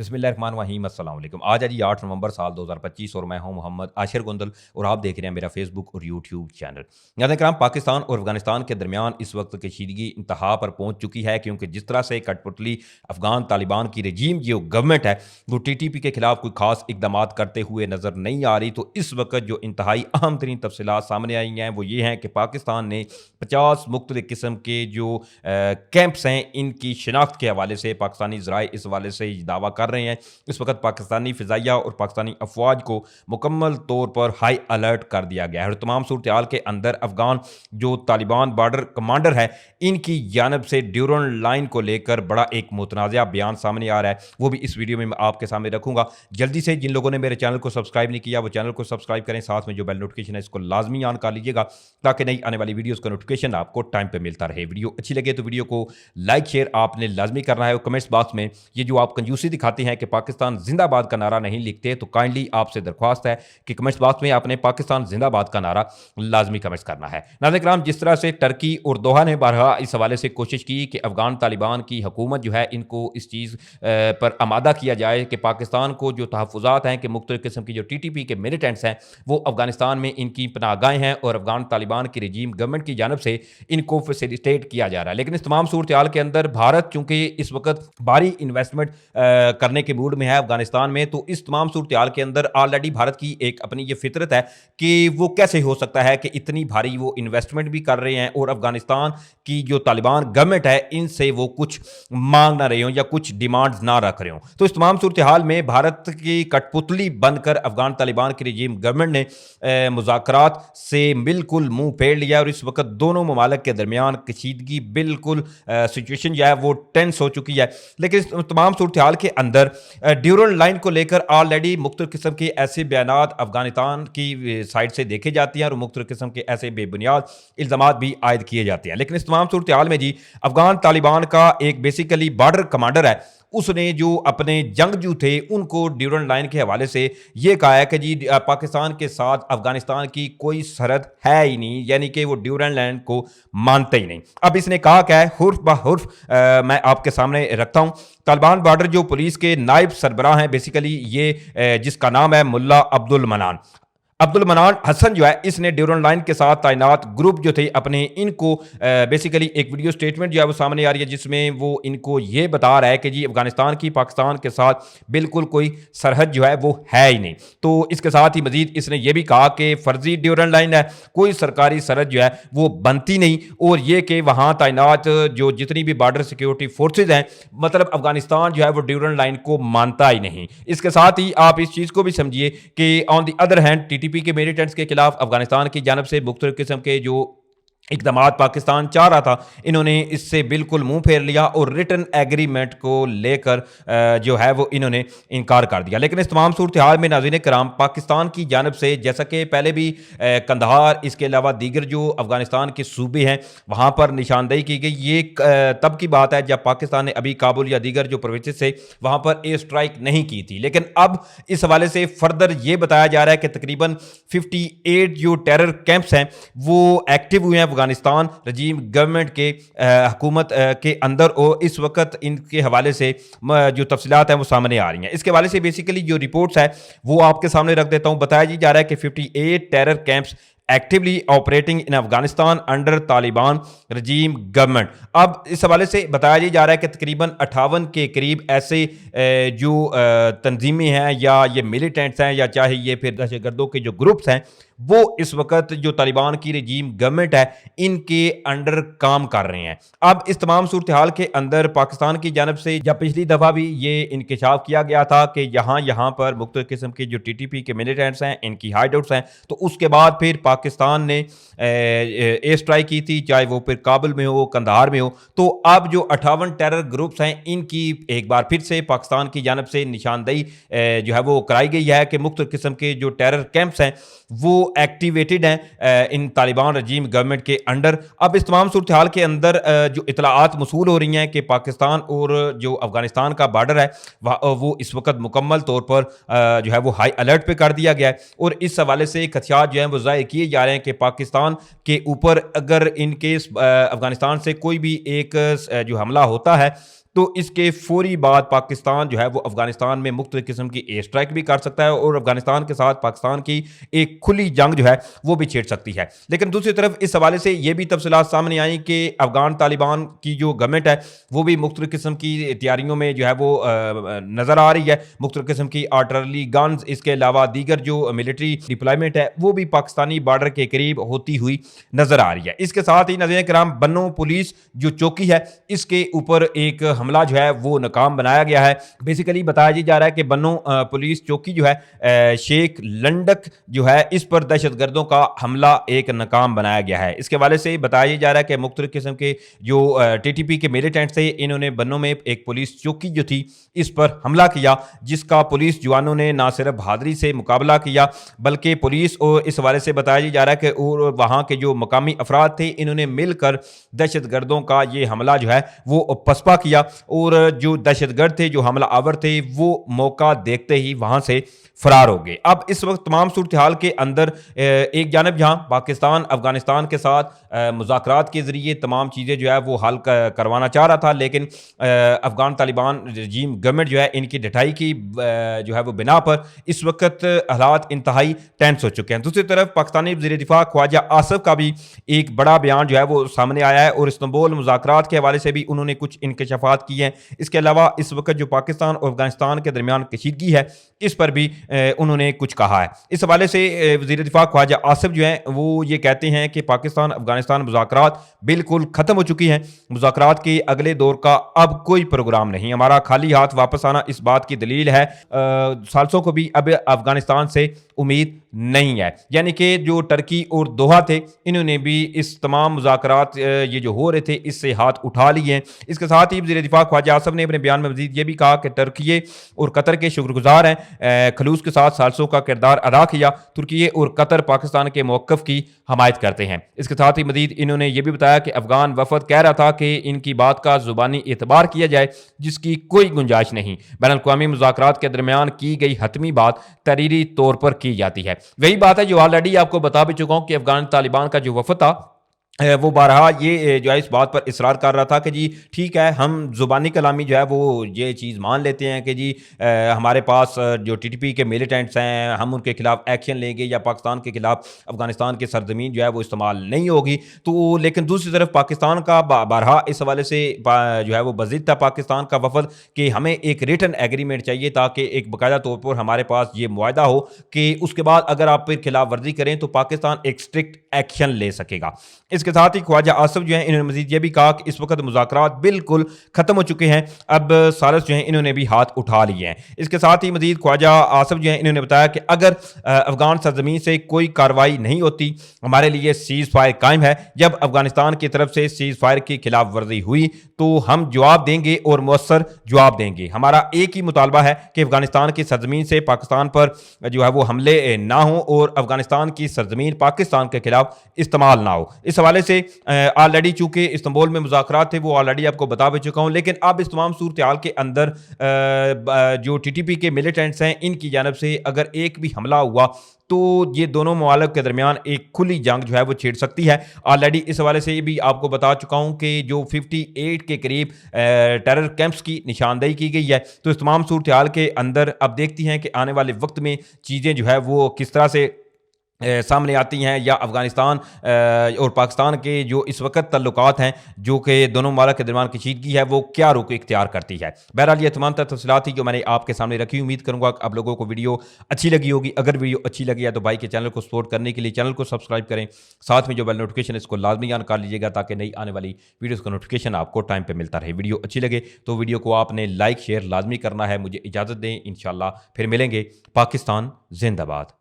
बिस्मिल्लाहिर्रहमानिर्रहीम अस्सलाम वालेकुम। आज है जी 8 नवंबर साल 2025 और मैं हूं मोहम्मद आशिर गुंदल और आप देख रहे हैं मेरा फेसबुक और यूट्यूब चैनल। नाज़रीन कराम, पाकिस्तान और अफगानिस्तान के दरमियान इस वक्त कशीदगी इंतहा पर पहुंच चुकी है, क्योंकि जिस तरह से कठपुतली अफगान तालिबान की रजीम जो गवर्नमेंट है वो टीटीपी के खिलाफ कोई खास इकदाम करते हुए नज़र नहीं आ रही। तो इस वक्त जो इंतहाई अहम तरीन तफसीलात सामने आई हैं वो ये हैं कि पाकिस्तान ने 50 मुख्तलिफ किस्म के जो कैंप्स हैं इनकी शिनाख्त के हवाले से पाकिस्तानी ज़राए इस हवाले से दावा कर रहे हैं। इस वक्त पाकिस्तानी फ़िज़ाइया और पाकिस्तानी अफवाज को मुकम्मल तौर पर हाई अलर्ट कर दिया गया है और तमाम सूरत हाल के अंदर अफगान जो तालिबान बॉर्डर कमांडर है इनकी जानब से ड्यूरन लाइन को लेकर बड़ा एक मुतनाज़ा बयान सामने आ रहा है, वो भी इस वीडियो में मैं आपके सामने रखूंगा। जल्दी से जिन लोगों ने मेरे चैनल को सब्सक्राइब नहीं किया वो चैनल को सब्सक्राइब करें, साथ में जो बेल नोटिफिकेशन है इसको लाजमी ऑन कर लीजिएगा ताकि नई आने वाली वीडियोज़ का नोटिफिकेशन आपको टाइम पर मिलता रहे। वीडियो अच्छी लगे तो वीडियो को लाइक शेयर आपने लाजमी करना है और कमेंट्स बॉक्स में ये जो आप कंजूसी दिखाते हैं कि पाकिस्तान जिंदाबाद का नारा नहीं लिखते तो काइंडली आपसे दरख्वास्त है कि कमेंट्स बॉक्स में आपने पाकिस्तान जिंदाबाद का नारा लाजमी कमेंट्स करना है। नाज़रीन कराम, जिस तरह से टर्की और दोहा ने बारहा इस हवाले से कोशिश की कि अफगान तालिबान की हुकूमत जो है इनको इस चीज़ पर आमादा किया जाए कि पाकिस्तान को जो तहफ़्फ़ुज़ात हैं कि मुख्तलिफ़ किस्म की जो टीटीपी के मिलिटेंट्स हैं वो अफगानिस्तान में इनकी पनाहगाहें हैं और अफगान तालिबान की रजीम गवर्नमेंट की जानब से इनको फैसिलिटेट किया जा रहा है। लेकिन इस तमाम सूरत हाल के अंदर भारत चूँकि इस वक्त भारी इन्वेस्टमेंट करने के मूड में है अफगानिस्तान में, तो इस तमाम सूरत हाल के अंदर ऑलरेडी भारत की एक अपनी ये फितरत है कि वो कैसे हो सकता है कि इतनी भारी वो इन्वेस्टमेंट भी कर रहे हैं और अफगानिस्तान की जो तालिबान गवर्नमेंट है इनसे वो कुछ मांग ना रहे हों या कुछ डिमांड्स ना रख रहे हों। तो इस तमाम सूरत हाल में भारत की कठपुतली बनकर अफगान तालिबान की रजीम गवर्नमेंट ने मुज़ाकरात से बिल्कुल मुंह फेर लिया और इस वक्त दोनों ममालिक के दरमियान कशीदगी बिल्कुल सिचुएशन जो है वो टेंस हो चुकी है। लेकिन तमाम सूरत हाल के अंदर ड्यूरल लाइन को लेकर ऑलरेडी मुख्तलिफ किस्म के ऐसे बयानात अफगानिस्तान की साइड से देखे जाते हैं और मुख्तलिफ किस्म के ऐसे बेबुनियाद इल्ज़ामात भी आयद किए जाते हैं। लेकिन इस तमाम सूरत हाल में जी अफगान तालिबान का एक बेसिकली बॉर्डर कमांडर है, उसने जो अपने जंगजू थे उनको ड्यूरन लाइन के हवाले से ये कहा है कि जी पाकिस्तान के साथ अफगानिस्तान की कोई सरहद है ही नहीं, यानी कि वो ड्यूरन लाइन को मानते ही नहीं। अब इसने कहा क्या है, हुर्फ ब हुर्फ मैं आपके सामने रखता हूँ। तालिबान बॉर्डर जो पुलिस के नायब सरबराह हैं बेसिकली ये जिसका नाम है मुल्ला अब्दुल मनान हसन जो है इसने ड्यूरन लाइन के साथ तैनात ग्रुप जो थे अपने इनको बेसिकली एक वीडियो स्टेटमेंट जो है वो सामने आ रही है जिसमें वो इनको ये बता रहा है कि जी अफगानिस्तान की पाकिस्तान के साथ बिल्कुल कोई सरहद जो है वो है ही नहीं। तो इसके साथ ही मजीद इसने ये भी कहा कि फर्जी ड्यूरन लाइन है, कोई सरकारी सरहद जो है वो बनती नहीं और ये कि वहाँ तैनात जो जितनी भी बॉर्डर सिक्योरिटी फोर्सेज हैं मतलब अफगानिस्तान जो है वो ड्यूरन लाइन को मानता ही नहीं। इसके साथ ही आप इस चीज़ को भी समझिए कि on the other hand TTP के मिलिटेंट्स के खिलाफ अफगानिस्तान की जानब से मुख्तलिफ किस्म के जो इकदामात पाकिस्तान चाह रहा था इन्होंने इससे बिल्कुल मुंह फेर लिया और रिटर्न एग्रीमेंट को लेकर जो है वो इन्होंने इनकार कर दिया। लेकिन इस तमाम सूरत हाल में नाज़रीन कराम पाकिस्तान की जानब से जैसा कि पहले भी कंधार इसके अलावा दीगर जो अफगानिस्तान के सूबे हैं वहाँ पर निशानदेही की गई। ये तब की बात है जब पाकिस्तान ने अभी काबुल या दीगर जो प्रोविंसेस से वहाँ पर एयर स्ट्राइक नहीं की थी। लेकिन अब इस हवाले से फर्दर ये बताया जा रहा है कि तकरीबन 58 जो टेरर कैंप्स हैं वो एक्टिव हुए हैं अफगानिस्तान रजीम गवर्नमेंट के हुकूमत के अंदर और इस वक्त इनके हवाले से जो तफसीलात हैं वो सामने आ रही हैं। इसके हवाले से बेसिकली जो रिपोर्ट्स है वो आपके सामने रख देता हूँ। बताया जी जा रहा है कि 58 terror camps actively operating in Afghanistan under Taliban regime government. अब इस हवाले से बताया जा रहा है कि तकरीबन 58 के करीब ऐसे जो तंजीमें हैं या ये मिलिटेंट्स हैं या चाहे ये फिर दहशतगर्दों के जो ग्रुप्स हैं वो इस वक्त जो तालिबान की रजीम गवर्नमेंट है इनके अंडर काम कर रहे हैं। अब इस तमाम सूरत हाल के अंदर पाकिस्तान की जानब से जब पिछली दफ़ा भी ये इंकशाफ किया गया था कि यहाँ पर मुख्तलिफ किस्म के जो टीटीपी के मिलिटेंट्स हैं इनकी हाइडआउट्स हैं, तो उसके बाद फिर पाकिस्तान ने एयर स्ट्राइक की थी, चाहे वो फिर काबुल में हो कंधार में हो। तो अब जो 58 टेरर ग्रुप्स हैं इनकी एक बार फिर से पाकिस्तान की जानब से निशानदेही जो है वो कराई गई है कि मुख्तलिफ किस्म के जो टेरर कैंप्स हैं वो एक्टिवेटेड हैं इन तालिबान रजीम गवर्नमेंट के अंडर। अब इस तमाम सूरत हाल के अंदर जो इतलाआत मसूल हो रही हैं कि पाकिस्तान और जो अफगानिस्तान का बॉर्डर है वो इस वक्त मुकम्मल तौर पर जो है वो हाई अलर्ट पे कर दिया गया है और इस हवाले से खदशात जो हैं वो ज़ाहिर किए जा रहे हैं कि पाकिस्तान के ऊपर अगर इन केस अफगानिस्तान से कोई भी एक जो हमला होता है तो इसके फौरी बाद पाकिस्तान जो है वो अफगानिस्तान में मुख्तलिफ किस्म की एयर स्ट्राइक भी कर सकता है और अफगानिस्तान के साथ पाकिस्तान की एक खुली जंग जो है वो भी छेड़ सकती है। लेकिन दूसरी तरफ इस हवाले से ये भी तफसीलात सामने आई कि अफगान तालिबान की जो गवर्नमेंट है वो भी मुख्तलिफ किस्म की तैयारियों में जो है वो नज़र आ रही है। मुख्तलिफ किस्म की आर्टलरी गन्स, इसके अलावा दीगर जो मिलिट्री डिप्लॉयमेंट है वो भी पाकिस्तानी बॉर्डर के करीब होती हुई नजर आ रही है। इसके साथ ही नाज़रीन किराम, बन्नो पुलिस जो चौकी है इसके ऊपर एक हमला जो है वो नाकाम बनाया गया है। बेसिकली बताया जा रहा है कि बन्नो पुलिस चौकी जो है शेख लंडक जो है इस पर दहशतगर्दों का हमला एक नाकाम बनाया गया है। इसके हवाले से बताया जा रहा है कि मुख्तलिफ किस्म के जो टीटीपी के मिलिटेंट्स थे इन्होंने बन्नो में एक पुलिस चौकी जो थी इस पर हमला किया, जिसका पुलिस जवानों ने ना सिर्फ बहादुरी से मुकाबला किया बल्कि पुलिस और इस हवाले से बताया जा रहा है कि और वहाँ के जो मकामी अफराद थे इन्होंने मिलकर दहशतगर्दों का ये हमला जो है वो पसपा किया और जो दहशतगर्द थे, जो हमला आवर थे, वो मौका देखते ही वहाँ से फरार हो गए। अब इस वक्त तमाम सूरत हाल के अंदर एक जानब जहाँ पाकिस्तान अफगानिस्तान के साथ मुज़ाकरात के ज़रिए तमाम चीज़ें जो है वो हल करवाना चाह रहा था, लेकिन अफगान तालिबान रजीम गवर्नमेंट जो है इनकी ढटाई की जो है वो बिना पर इस वक्त हालात इंतहाई टेंस हो चुके हैं। दूसरी तरफ पाकिस्तानी वज़ीर दिफा ख्वाजा आसिफ का भी एक बड़ा बयान जो है वो सामने आया है और इस्तांबुल मुज़ाकरात के हवाले से भी उन्होंने कुछ इंकशाफात किए हैं। इसके अलावा इस वक्त जो पाकिस्तान और अफगानिस्तान के दरमियान कशीदगी है इस पर भी उन्होंने कुछ कहा है। इस हवाले से वज़ीर दिफा ख्वाजा आसिफ जो हैं वो ये कहते हैं कि पाकिस्तान अफगानिस्तान मुज़ाकरात बिल्कुल ख़त्म हो चुकी हैं, मुज़ाकरात के अगले दौर का अब कोई प्रोग्राम नहीं, हमारा खाली हाथ वापस आना इस बात की दलील है। साल्सों को भी अब अफगानिस्तान से उम्मीद नहीं है। यानी कि जो टर्की और दोहा थे इन्होंने भी इस तमाम मुज़ाकरात ये जो हो रहे थे इससे हाथ उठा लिए हैं। इसके साथ ही वज़ीर दिफा ख्वाजा आसिफ ने अपने बयान में मज़ीद ये भी कहा कि टर्की और कतर के शुक्रगुजार हैं, खलूस के साथ साल्सों का किरदार अदा किया। तुर्की और कतर पाकिस्तान के मौक़िफ़ की हमायत करते हैं। इसके साथ ही मज़ीद इन्होंने ये भी बताया कि अफगान वफद कह रहा था कि इनकी बात का ज़ुबानी एतबार किया जाए जिसकी कोई गुंजाइश नहीं, बैनुल-अक़वामी मुज़ाकरात के दरमियान की गई हतमी बात तहरीरी तौर पर की जाती है। वही बात है जो ऑलरेडी आपको बता भी चुका हूँ कि अफगान तालिबान का जो वफद था वो बारहा ये जो है इस बात पर इसरार कर रहा था कि जी ठीक है, हम ज़ुबानी कलामी जो है वो ये चीज़ मान लेते हैं कि जी हमारे पास जो टीटीपी के मिलिटेंट्स हैं हम उनके खिलाफ एक्शन लेंगे या पाकिस्तान के खिलाफ अफगानिस्तान की सरजमीन जो है वो इस्तेमाल नहीं होगी। तो लेकिन दूसरी तरफ पाकिस्तान का बारहा इस हवाले से जो है वो बज़िद था पाकिस्तान का वफद कि हमें एक रिटन एग्रीमेंट चाहिए ताकि एक बाकायदा तौर पर हमारे पास ये मुआहदा हो कि उसके बाद अगर आप फिर खिलाफ वर्जी करें तो पाकिस्तान एक स्ट्रिक्ट एक्शन ले सकेगा। इसके साथ ही ख्वाजा आसिफ जो है इन्होंने मजीद ये भी कहा कि इस वक्त मुज़ाकरात बिल्कुल खत्म हो चुके हैं, अब सारस जो है इन्होंने भी हाथ उठा लिए हैं। इसके साथ ही मजीद ख्वाजा आसिफ जो है इन्होंने बताया कि अगर अफगान सरजमीन से कोई कार्रवाई नहीं होती हमारे लिए सीज़ फायर कायम है, जब अफगानिस्तान की तरफ से सीज़ फायर की खिलाफ वर्जी हुई तो हम जवाब देंगे और मुअस्सर जवाब देंगे। हमारा एक ही मुतालबा है कि अफगानिस्तान की सरजमीन से पाकिस्तान पर जो है वो हमले ना हो और अफगानिस्तान की सरजमीन पाकिस्तान के खिलाफ इस्तेमाल ना हो। इस हवाले से ऑलरेडी चूंकि इस्तांबुल में मुज़ाकरात थे वो ऑलरेडी आपको बता भी चुका हूं, लेकिन अब इस तमाम सूरत हाल के अंदर जो टीटीपी के मिलिटेंट्स हैं इनकी जानब से अगर एक भी हमला हुआ तो ये दोनों ममालिक के दरमियान एक खुली जंग जो है वो छिड़ सकती है। ऑलरेडी इस हवाले से भी आपको बता चुका हूं कि जो 58 के करीब टेरर कैंप्स की निशानदेही की गई है। तो इस तमाम सूरत हाल के अंदर अब देखती हैं कि आने वाले वक्त में चीज़ें जो है वो किस तरह से सामने आती हैं या अफगानिस्तान और पाकिस्तान के जो इस वक्त तल्लुकात हैं जो कि दोनों ममालिक के दरमियान कशीदगी है वो क्या रुख इख्तियार करती है। बहरहाल ये तमाम तफसीलात थी जो मैंने आपके सामने रखी। उम्मीद करूंगा आप लोगों को वीडियो अच्छी लगी होगी। अगर वीडियो अच्छी लगी है तो भाई के चैनल को सपोर्ट करने के लिए चैनल को सब्सक्राइब करें, साथ में जो बेल नोटिफिकेशन इसको लाजमी ऑन कर लीजिएगा ताकि नई आने वाली वीडियोज़ का नोटिफिकेशन आपको टाइम पर मिलता रहे। वीडियो अच्छी लगे तो वीडियो को आपने लाइक शेयर लाजमी करना है। मुझे इजाज़त दें, इंशाल्लाह फिर मिलेंगे। पाकिस्तान जिंदाबाद।